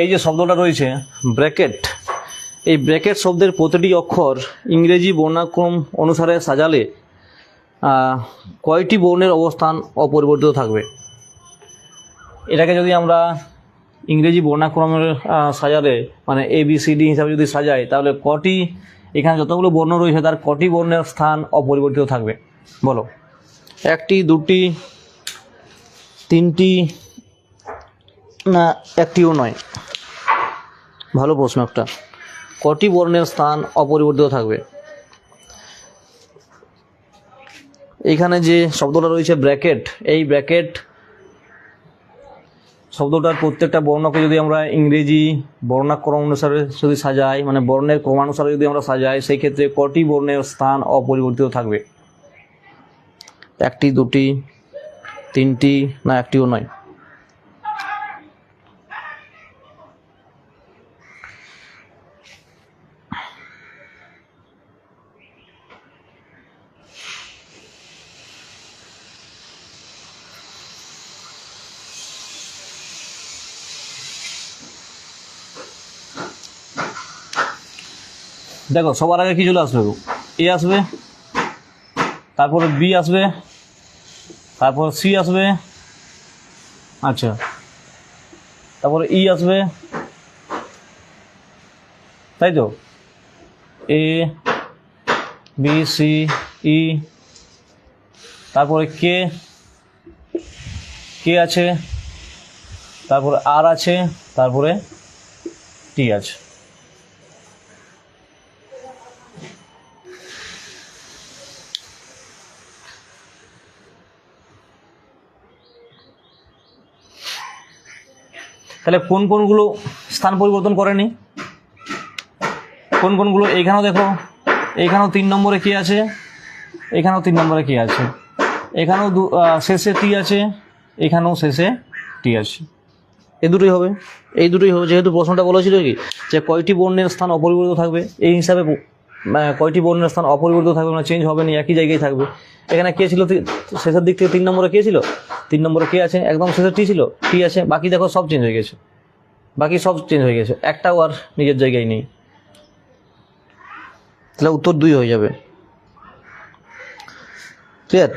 এই যে শব্দটা রয়েছে ব্র্যাকেট, এই ব্র্যাকেট শব্দের প্রতিটি অক্ষর ইংরেজি বর্ণাক্রম অনুসারে সাজালে কয়টি বর্ণের অবস্থান অপরিবর্তিত থাকবে? এটাকে যদি আমরা ইংরেজি বর্ণাক্রমের সাজালে মানে ABCD হিসাবে যদি সাজাই, তাহলে কটি, এখানে যতগুলো বর্ণ রয়েছে তার কটি বর্ণের স্থান অপরিবর্তিত থাকবে বলো? একটি, দুটি, তিনটি, না একটিও নয়? ভালো প্রশ্ন একটা। কটি বর্ণের স্থান অপরিবর্তিত থাকবে? এইখানে যে শব্দটা রয়েছে ব্র্যাকেট, এই ব্র্যাকেট শব্দটার প্রত্যেকটা বর্ণকে যদি আমরা ইংরেজি বর্ণাক্রম অনুসারে যদি সাজাই, মানে বর্ণের ক্রমানুসারে যদি আমরা সাজাই, সেই ক্ষেত্রে কটি বর্ণের স্থান অপরিবর্তিত থাকবে? একটি, দুটি, তিনটি, না একটিও নয়? দেখো সবার আগে কি চলে আসবে? A আসবে, তারপরে B আসবে, তারপর C আসবে, আচ্ছা, তারপরে E আসবে, তাই তো? A B C E, তারপরে K আছে, তারপরে R আছে, তারপরে T আছে। তাহলে কোন কোনগুলো স্থান পরিবর্তন করেনি? কোন কোনগুলো? এইখানেও দেখো, এইখানেও 3 নম্বরে কি আছে, এখানেও 3 নম্বরে কি আছে, এখানেও শেষে টি আছে, এখানেও শেষে টি আছে। এই দুটোই হবে, এই দুটোই হবে। যেহেতু প্রশ্নটা বলেছিল কি যে কয়টি বর্ণের স্থান অপরিবর্তিত থাকবে, এই হিসাবে কয়টি বর্ণের স্থান অপরিবর্তিত থাকবে, মানে চেঞ্জ হবে না, একই জায়গায় থাকবে। এখানে কে ছিল শেষের দিক থেকে? 3 নম্বরে কে ছিল? 3 নম্বরে কে আছে, একদম শেষে টি ছিল, টি আছে। বাকি দেখো সব চেঞ্জ হয়ে গেছে, বাকি সব চেঞ্জ হয়ে গেছে, একটাও আর নিজের জায়গায় নেই। তাহলে উত্তর 2 হয়ে যাবে। ক্লিয়ার?